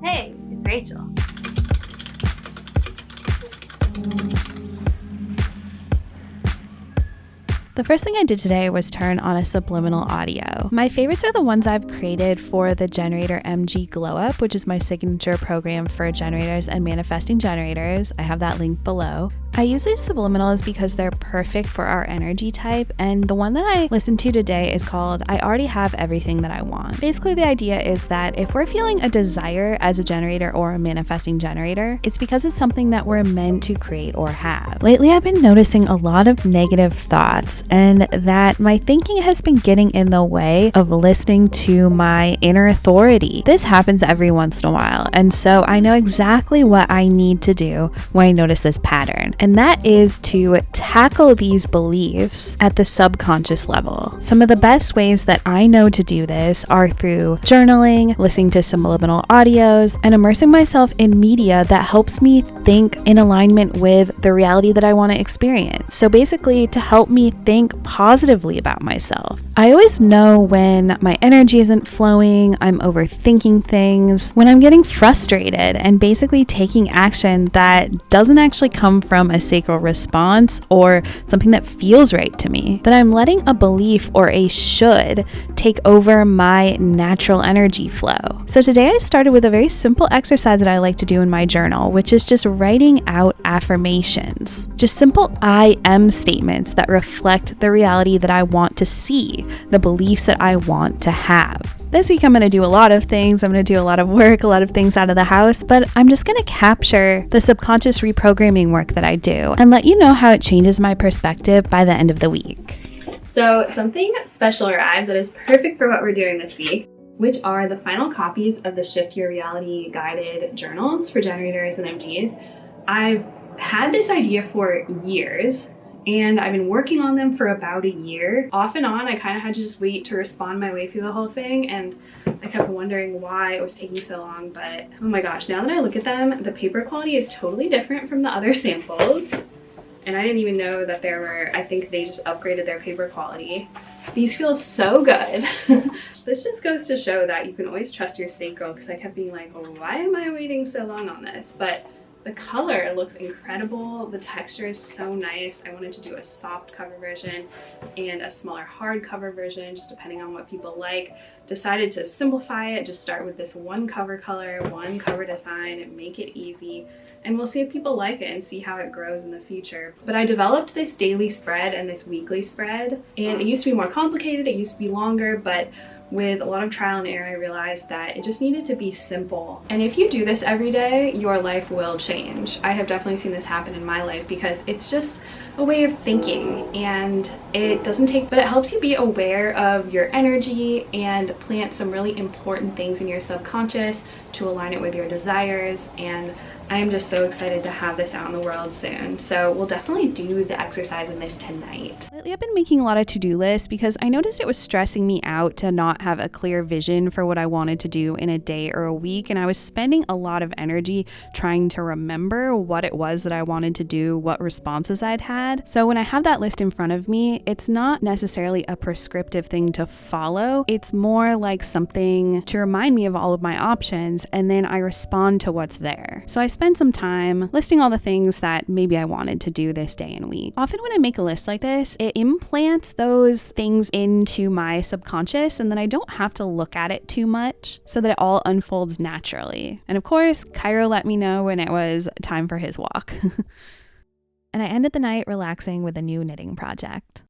Hey, it's Rachel. The first thing I did today was turn on a subliminal audio. My favorites are the ones I've created for the Generator MG Glow Up, which is my signature program for generators and manifesting generators. I have that link below. I use these subliminals because they're perfect for our energy type, and the one that I listened to today is called I Already Have Everything That I Want. Basically, the idea is that if we're feeling a desire as a generator or a manifesting generator, it's because it's something that we're meant to create or have. Lately, I've been noticing a lot of negative thoughts, and that my thinking has been getting in the way of listening to my inner authority. This happens every once in a while, and so I know exactly what I need to do when I notice this pattern. And that is to tackle these beliefs at the subconscious level. Some of the best ways that I know to do this are through journaling, listening to subliminal audios, and immersing myself in media that helps me think in alignment with the reality that I want to experience. So basically, to help me think positively about myself. I always know when my energy isn't flowing, I'm overthinking things, when I'm getting frustrated and basically taking action that doesn't actually come from a sacral response or something that feels right to me, that I'm letting a belief or a should take over my natural energy flow. So today I started with a very simple exercise that I like to do in my journal, which is just writing out affirmations. Just simple I am statements that reflect the reality that I want to see, the beliefs that I want to have. This week I'm going to do a lot of things. I'm going to do a lot of work, a lot of things out of the house, but I'm just going to capture the subconscious reprogramming work that I do and let you know how it changes my perspective by the end of the week. So something special arrived that is perfect for what we're doing this week, which are the final copies of the Shift Your Reality guided journals for generators and MGs. I've had this idea for years, and I've been working on them for about a year. Off and on, I kind of had to just wait to respond my way through the whole thing, and I kept wondering why it was taking so long, but oh my gosh, now that I look at them, the paper quality is totally different from the other samples. And I didn't even know that there were, I think they just upgraded their paper quality. These feel so good. This just goes to show that you can always trust your sacral, because I kept being like, oh, why am I waiting so long on this? But the color looks incredible. The texture is so nice. I wanted to do a soft cover version and a smaller hard cover version, just depending on what people like. Decided to simplify it, just start with this one cover color, one cover design, and make it easy. And we'll see if people like it and see how it grows in the future. But I developed this daily spread and this weekly spread, and it used to be more complicated, it used to be longer, but with a lot of trial and error, I realized that it just needed to be simple. And if you do this every day, your life will change. I have definitely seen this happen in my life because it's just a way of thinking, and it doesn't take, but it helps you be aware of your energy and plant some really important things in your subconscious to align it with your desires. And I am just so excited to have this out in the world soon. So we'll definitely do the exercise in this tonight. Lately, I've been making a lot of to-do lists because I noticed it was stressing me out to not have a clear vision for what I wanted to do in a day or a week. And I was spending a lot of energy trying to remember what it was that I wanted to do, what responses I'd had. So when I have that list in front of me, it's not necessarily a prescriptive thing to follow. It's more like something to remind me of all of my options, and then I respond to what's there. So I spend some time listing all the things that maybe I wanted to do this day and week. Often when I make a list like this, it implants those things into my subconscious, and then I don't have to look at it too much so that it all unfolds naturally. And of course, Cairo let me know when it was time for his walk. And I ended the night relaxing with a new knitting project.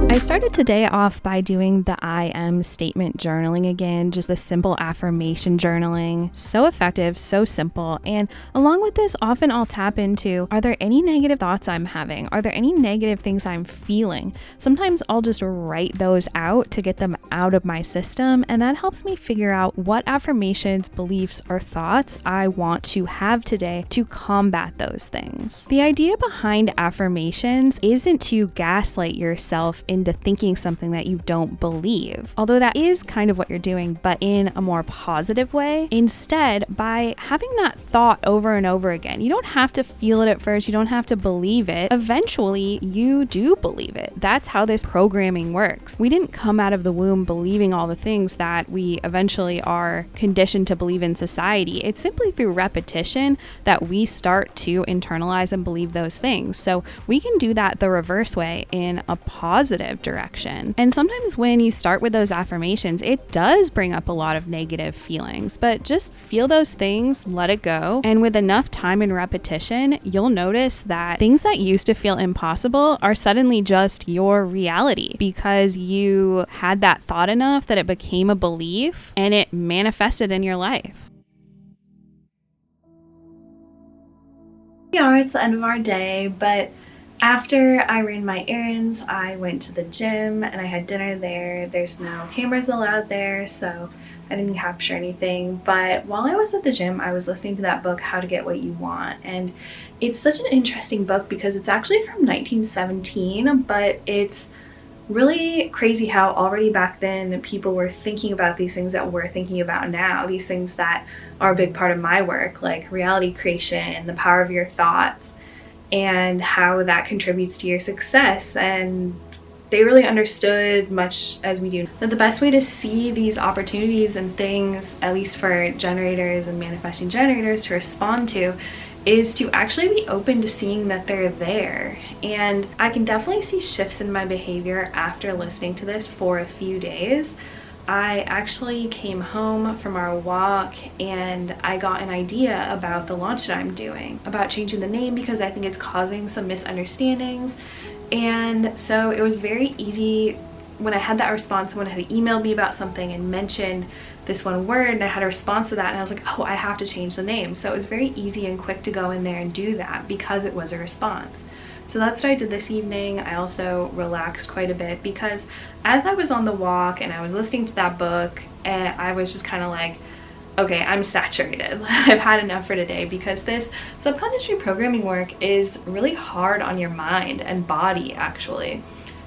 I started today off by doing the I am statement journaling again, just the simple affirmation journaling. So effective, so simple. And along with this, often I'll tap into, are there any negative thoughts I'm having? Are there any negative things I'm feeling? Sometimes I'll just write those out to get them out of my system, and that helps me figure out what affirmations, beliefs, or thoughts I want to have today to combat those things. The idea behind affirmations isn't to gaslight yourself into into thinking something that you don't believe. Although that is kind of what you're doing, but in a more positive way. Instead, by having that thought over and over again, you don't have to feel it at first, you don't have to believe it. Eventually, you do believe it. That's how this programming works. We didn't come out of the womb believing all the things that we eventually are conditioned to believe in society. It's simply through repetition that we start to internalize and believe those things. So we can do that the reverse way in a positive direction. And sometimes when you start with those affirmations, it does bring up a lot of negative feelings, but just feel those things, let it go. And with enough time and repetition, you'll notice that things that used to feel impossible are suddenly just your reality because you had that thought enough that it became a belief and it manifested in your life. It's the end of our day, but after I ran my errands, I went to the gym and I had dinner there. There's no cameras allowed there, so I didn't capture anything. But while I was at the gym, I was listening to that book, How to Get What You Want. And it's such an interesting book because it's actually from 1917, but it's really crazy how already back then people were thinking about these things that we're thinking about now, these things that are a big part of my work, like reality creation, the power of your thoughts, and how that contributes to your success. And they really understood, much as we do, that the best way to see these opportunities and things, at least for generators and manifesting generators to respond to, is to actually be open to seeing that they're there. And I can definitely see shifts in my behavior after listening to this for a few days. I actually came home from our walk and I got an idea about the launch that I'm doing, about changing the name because I think it's causing some misunderstandings. And so it was very easy when I had that response, when had emailed me about something and mentioned this one word, and I had a response to that, and I was like, oh, I have to change the name. So it was very easy and quick to go in there and do that because it was a response. So that's what I did this evening. I also relaxed quite a bit because as I was on the walk and I was listening to that book, I was just kind of like, okay, I'm saturated. I've had enough for today, because this subconscious reprogramming work is really hard on your mind and body, actually.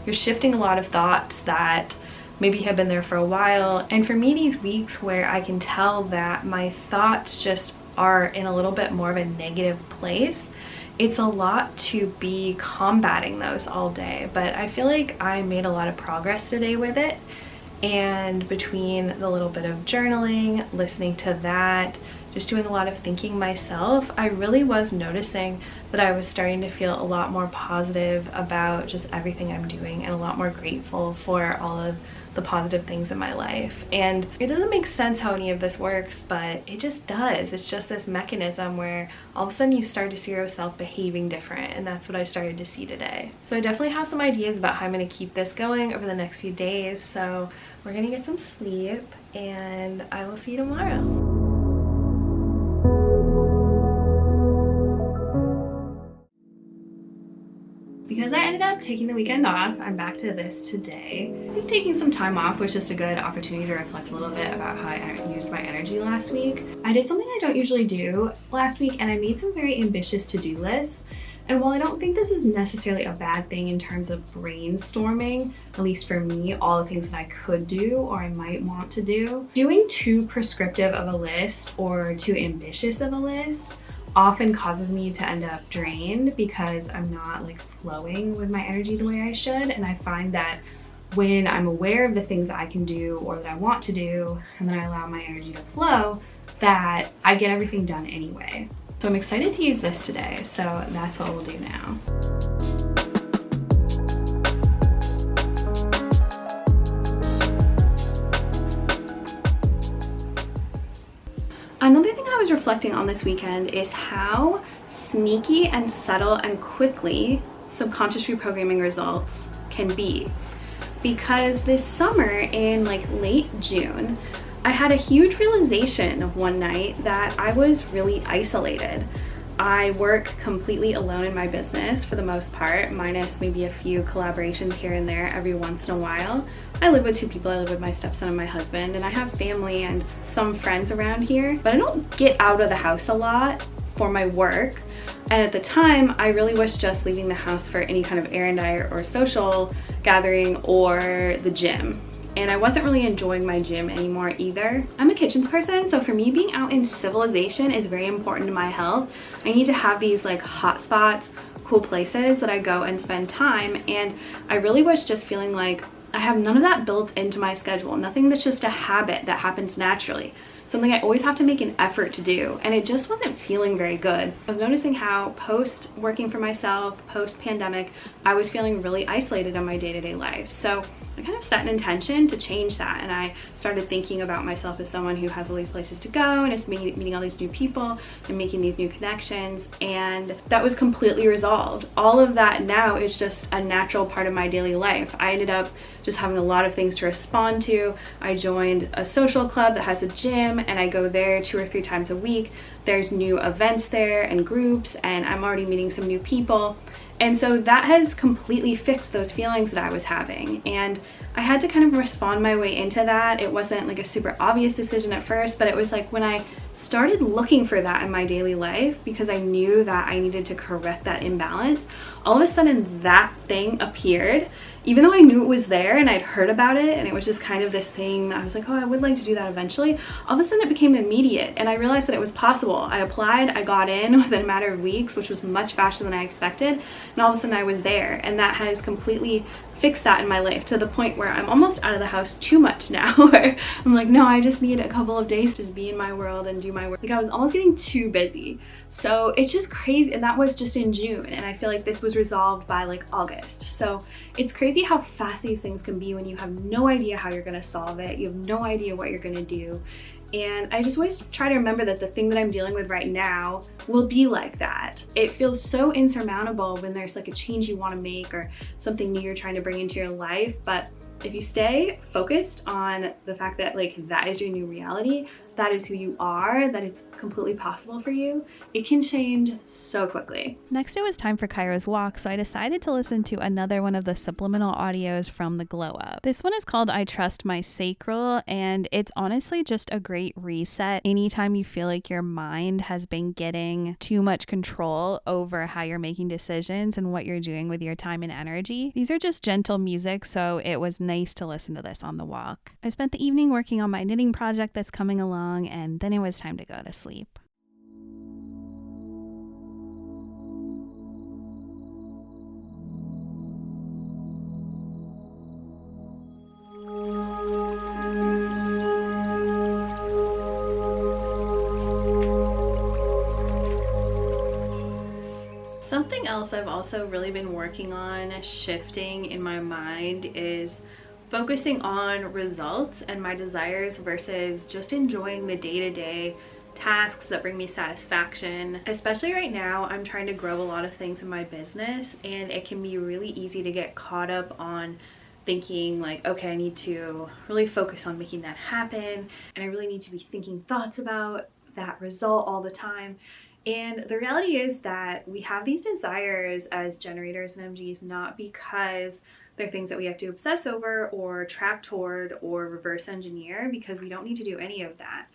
You're shifting a lot of thoughts that maybe have been there for a while. And for me, these weeks where I can tell that my thoughts just are in a little bit more of a negative place, it's a lot to be combating those all day. But I feel like I made a lot of progress today with it. And between the little bit of journaling, listening to that, just doing a lot of thinking myself, I really was noticing that I was starting to feel a lot more positive about just everything I'm doing and a lot more grateful for all of the positive things in my life. And it doesn't make sense how any of this works, but it just does. It's just this mechanism where all of a sudden you start to see yourself behaving different, and that's what I started to see today. So I definitely have some ideas about how I'm going to keep this going over the next few days. So we're going to get some sleep, and I will see you tomorrow. Because I ended up taking the weekend off, I'm back to this today. I think taking some time off was just a good opportunity to reflect a little bit about how I used my energy last week. I did something I don't usually do last week, and I made some very ambitious to-do lists. And while I don't think this is necessarily a bad thing in terms of brainstorming, at least for me, all the things that I could do or I might want to do, doing too prescriptive of a list or too ambitious of a list often causes me to end up drained because I'm not like flowing with my energy the way I should. And I find that when I'm aware of the things that I can do or that I want to do, and then I allow my energy to flow, that I get everything done anyway. So I'm excited to use this today. So that's what we'll do now. Another thing I was reflecting on this weekend is how sneaky and subtle and quickly subconscious reprogramming results can be. Because this summer in like late June, I had a huge realization of one night that I was really isolated. I work completely alone in my business for the most part, minus maybe a few collaborations here and there every once in a while. I live with two people. I live with my stepson and my husband, and I have family and some friends around here, but I don't get out of the house a lot for my work. And at the time, I really was just leaving the house for any kind of errand or social gathering or the gym. And I wasn't really enjoying my gym anymore either. I'm a kitchens person, so for me, being out in civilization is very important to my health. I need to have these like hot spots, cool places that I go and spend time. And I really was just feeling like I have none of that built into my schedule. Nothing that's just a habit that happens naturally. Something I always have to make an effort to do, and it just wasn't feeling very good. I was noticing how post working for myself, post pandemic, I was feeling really isolated in my day-to-day life. So I kind of set an intention to change that, and I started thinking about myself as someone who has all these places to go and is meeting all these new people and making these new connections, and that was completely resolved. All of that now is just a natural part of my daily life. I ended up just having a lot of things to respond to. I joined a social club that has a gym, and I go there 2 or 3 times a week. There's new events there and groups, and I'm already meeting some new people. And so that has completely fixed those feelings that I was having. And I had to kind of respond my way into that. It wasn't like a super obvious decision at first, but it was like when I started looking for that in my daily life, because I knew that I needed to correct that imbalance, all of a sudden that thing appeared. Even though I knew it was there and I'd heard about it and it was just kind of this thing, I was like, oh, I would like to do that eventually. All of a sudden it became immediate, and I realized that it was possible. I applied, I got in within a matter of weeks, which was much faster than I expected. And all of a sudden I was there, and that has completely fixed that in my life to the point where I'm almost out of the house too much now, where I'm like, no, I just need a couple of days to just be in my world and do my work. Like I was almost getting too busy. So it's just crazy, and that was just in June, and I feel like this was resolved by like August. So it's crazy how fast these things can be when you have no idea how you're gonna solve it. You have no idea what you're gonna do. And I just always try to remember that the thing that I'm dealing with right now will be like that. It feels so insurmountable when there's like a change you want to make or something new you're trying to bring into your life. But if you stay focused on the fact that like that is your new reality, that is who you are, that it's completely possible for you, it can change so quickly. Next, it was time for Kyra's walk, so I decided to listen to another one of the subliminal audios from the Glow Up. This one is called I Trust My Sacral, and it's honestly just a great reset anytime you feel like your mind has been getting too much control over how you're making decisions and what you're doing with your time and energy. These are just gentle music, so it was nice to listen to this on the walk. I spent the evening working on my knitting project that's coming along, and then it was time to go to sleep. Something else I've also really been working on shifting in my mind is focusing on results and my desires versus just enjoying the day-to-day tasks that bring me satisfaction. Especially right now, I'm trying to grow a lot of things in my business, and it can be really easy to get caught up on thinking like, okay, I need to really focus on making that happen, and I really need to be thinking thoughts about that result all the time. And the reality is that we have these desires as generators and MGs not because they're things that we have to obsess over or track toward or reverse engineer, because we don't need to do any of that.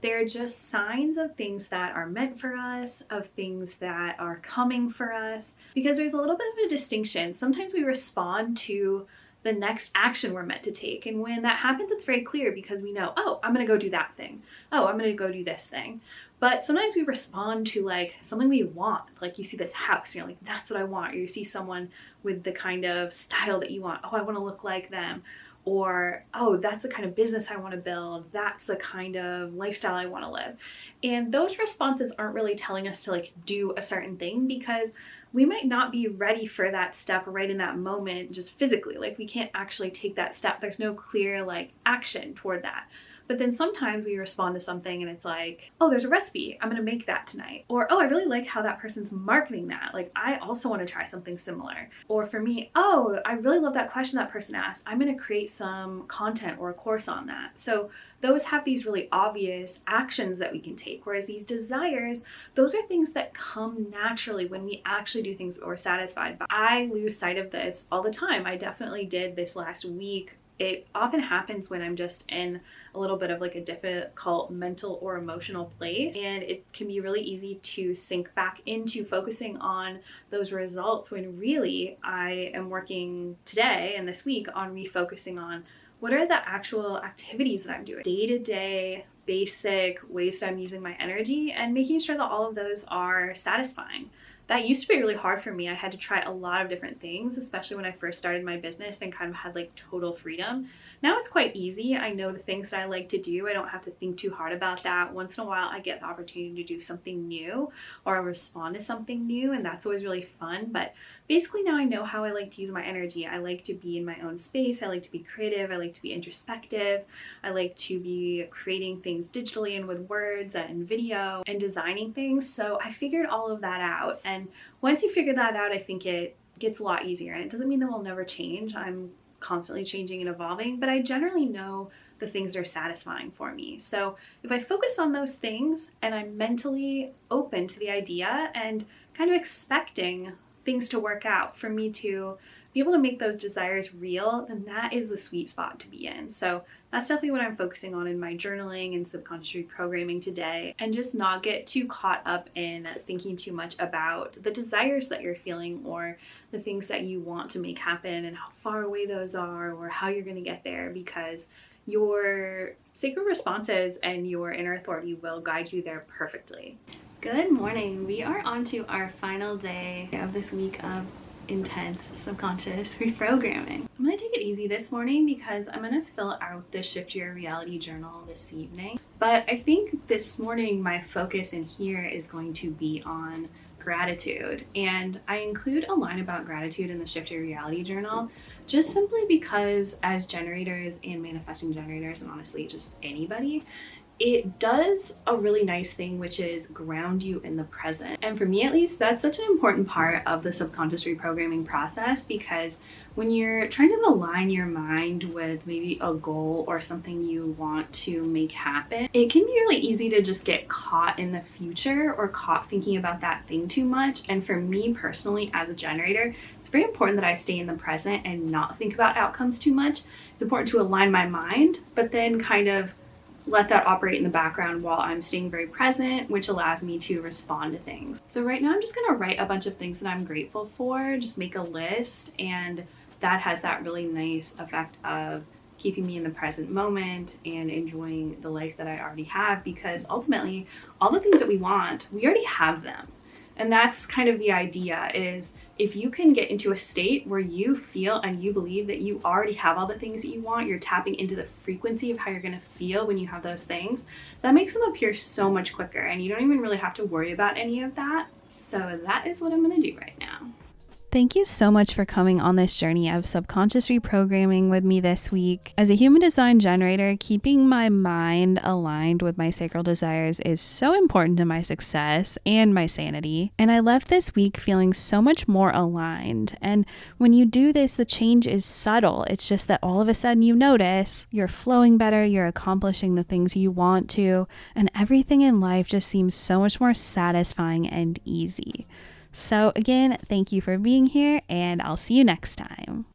They're just signs of things that are meant for us, of things that are coming for us, because there's a little bit of a distinction. Sometimes we respond to the next action we're meant to take, and when that happens, it's very clear because we know, oh, I'm gonna go do that thing. Oh, I'm gonna go do this thing. But sometimes we respond to like something we want. Like you see this house, you're like, that's what I want. Or you see someone with the kind of style that you want. Oh, I want to look like them. Or, oh, that's the kind of business I want to build. That's the kind of lifestyle I want to live. And those responses aren't really telling us to like do a certain thing, because we might not be ready for that step right in that moment, just physically. Like we can't actually take that step. There's no clear like action toward that. But then sometimes we respond to something and it's like, oh, there's a recipe, I'm gonna make that tonight. Or, oh, I really like how that person's marketing that. Like, I also wanna try something similar. Or for me, oh, I really love that question that person asked. I'm gonna create some content or a course on that. So those have these really obvious actions that we can take. Whereas these desires, those are things that come naturally when we actually do things that we're satisfied by. I lose sight of this all the time. I definitely did this last week It often happens when I'm just in a little bit of like a difficult mental or emotional place, and it can be really easy to sink back into focusing on those results when really I am working today and this week on refocusing on what are the actual activities that I'm doing, day-to-day basic ways that I'm using my energy, and making sure that all of those are satisfying. That used to be really hard for me. I had to try a lot of different things, especially when I first started my business and kind of had like total freedom. Now it's quite easy. I know the things that I like to do. I don't have to think too hard about that. Once in a while, I get the opportunity to do something new or respond to something new, and that's always really fun. But basically now I know how I like to use my energy. I like to be in my own space. I like to be creative. I like to be introspective. I like to be creating things digitally and with words and video and designing things. So I figured all of that out. And once you figure that out, I think it gets a lot easier. And it doesn't mean that we'll never change. I'm constantly changing and evolving, but I generally know the things that are satisfying for me. So if I focus on those things and I'm mentally open to the idea and kind of expecting things to work out for me to be able to make those desires real, then that is the sweet spot to be in. So that's definitely what I'm focusing on in my journaling and subconscious reprogramming today, and just not get too caught up in thinking too much about the desires that you're feeling or the things that you want to make happen and how far away those are or how you're going to get there, because your sacred responses and your inner authority will guide you there perfectly. Good morning. We are on to our final day of this week of intense subconscious reprogramming. I'm going to take it easy this morning because I'm going to fill out the Shift Your Reality journal this evening. But I think this morning my focus in here is going to be on gratitude. And I include a line about gratitude in the Shift Your Reality journal just simply because as generators and manifesting generators, and honestly just anybody, it does a really nice thing, which is ground you in the present. And for me, at least, that's such an important part of the subconscious reprogramming process, because when you're trying to align your mind with maybe a goal or something you want to make happen, it can be really easy to just get caught in the future or caught thinking about that thing too much. And for me personally, as a generator, it's very important that I stay in the present and not think about outcomes too much. It's important to align my mind, but then kind of let that operate in the background while I'm staying very present, which allows me to respond to things. So right now I'm just gonna write a bunch of things that I'm grateful for, just make a list, and that has that really nice effect of keeping me in the present moment and enjoying the life that I already have, because ultimately all the things that we want, we already have them. And that's kind of the idea, is if you can get into a state where you feel and you believe that you already have all the things that you want, you're tapping into the frequency of how you're going to feel when you have those things, that makes them appear so much quicker, and you don't even really have to worry about any of that. So that is what I'm going to do right now. Thank you so much for coming on this journey of subconscious reprogramming with me this week. As a human design generator, keeping my mind aligned with my sacral desires is so important to my success and my sanity. And I left this week feeling so much more aligned. And when you do this, the change is subtle. It's just that all of a sudden you notice you're flowing better, you're accomplishing the things you want to, and everything in life just seems so much more satisfying and easy. So again, thank you for being here, and I'll see you next time.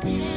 Yeah.